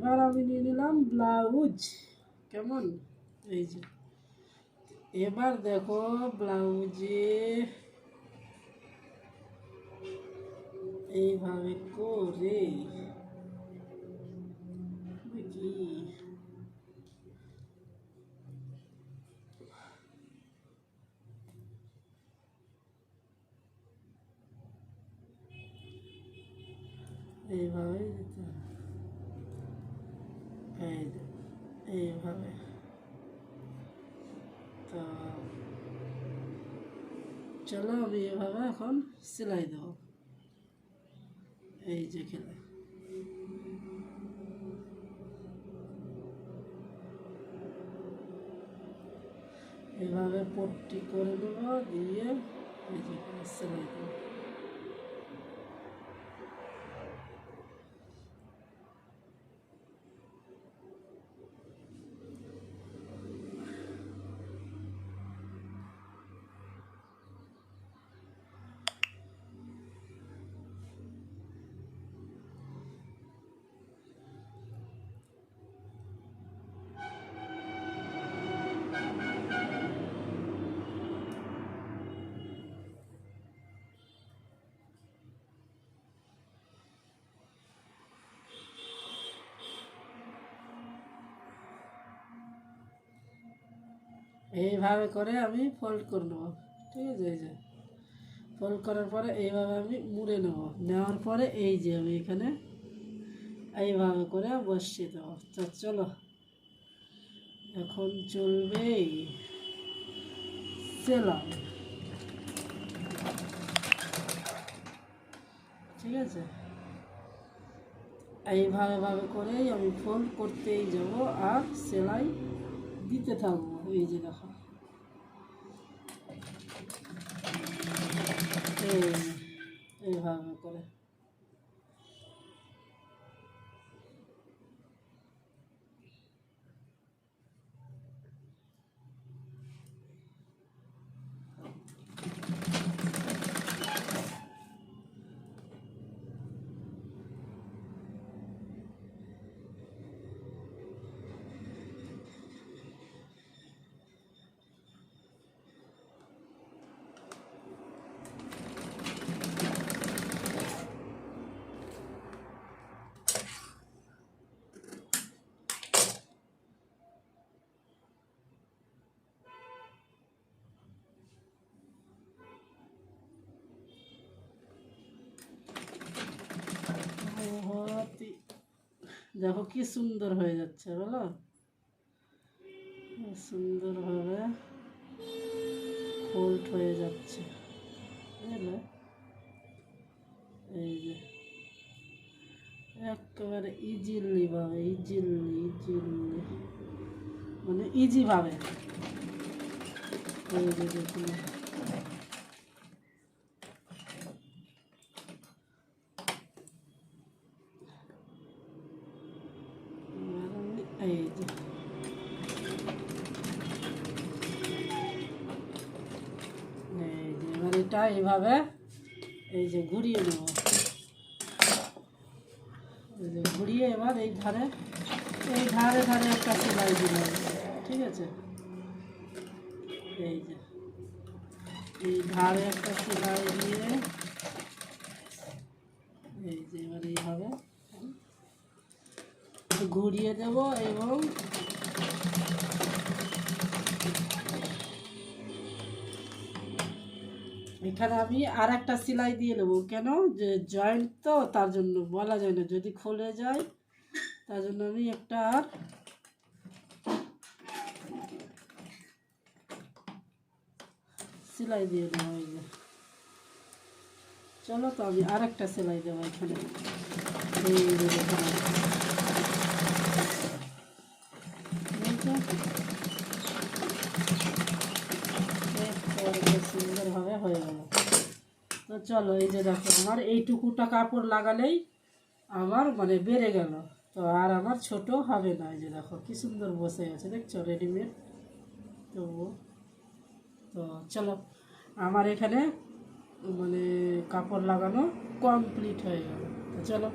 এবার আমি নিয়ে নিলাম ব্লাউজ। কেমন? এই যে এবার দেখো ব্লাউজে এইভাবে করে দেখি এইভাবে দিতে হবে। এইভাবে তো চলো আমি এভাবে এখন সেলাই দেবো। এই যে খেলে এভাবে পট্টি করে নেবো, দিয়ে এই যে সেলাই দেবো। এইভাবে করে আমি ফোল্ড করে নেবো, ঠিক আছে? এই যে ফোল্ড করার পরে এইভাবে আমি মুড়ে নেবো, নেওয়ার পরে এই যে আমি এখানে এইভাবে করে বসিয়ে দেবো। তো চলো এখন চলবে সেলাই, ঠিক আছে? এইভাবে করেই আমি ফোল্ড করতেই যাব আর সেলাই দিতে থাকবো। এই যে দেখো এইভাবে করে। দেখো কি সুন্দর হয়ে যাচ্ছে, বলো? সুন্দরভাবে ফোল্ড হয়ে যাচ্ছে, বুঝলে? এই যে একেবারে ইজিলি মানে ইজিভাবে। এই যে দেখুন এই যে এবার এটা এইভাবে এই যে ঘুরিয়ে নেব। এই যে ঘুরিয়ে এবার এই ধারে একটা সেলাই দিলাম, ঠিক আছে? এই যে এই ধারে একটা সেলাই দিয়ে এই যে এবার এইভাবে ঘুরিয়ে দেব এবং এখানে আমি আর একটা সেলাই দিয়ে নেবো। কেন? যে জয়েন্ট তো, তার জন্য বলা যায় না, যদি খুলে যায় তার জন্য আমি একটা আর সেলাই দিয়ে দেবো। এই যে চলো তো আমি আর একটা সেলাই দেবো এখানে। এই যে সুন্দরভাবে হয়ে গেল। তো চলো এই যে দেখো আমার এইটুকুটা কাপড় লাগালেই আমার মানে বেড়ে গেল, তো আর আমার ছোট হবে না। এই যে দেখো কি সুন্দর বসে আছে, দেখছো? রেডিমেড। তো তো চলো আমার এখানে মানে কাপড় লাগানো কমপ্লিট হয়ে গেল। তো চলো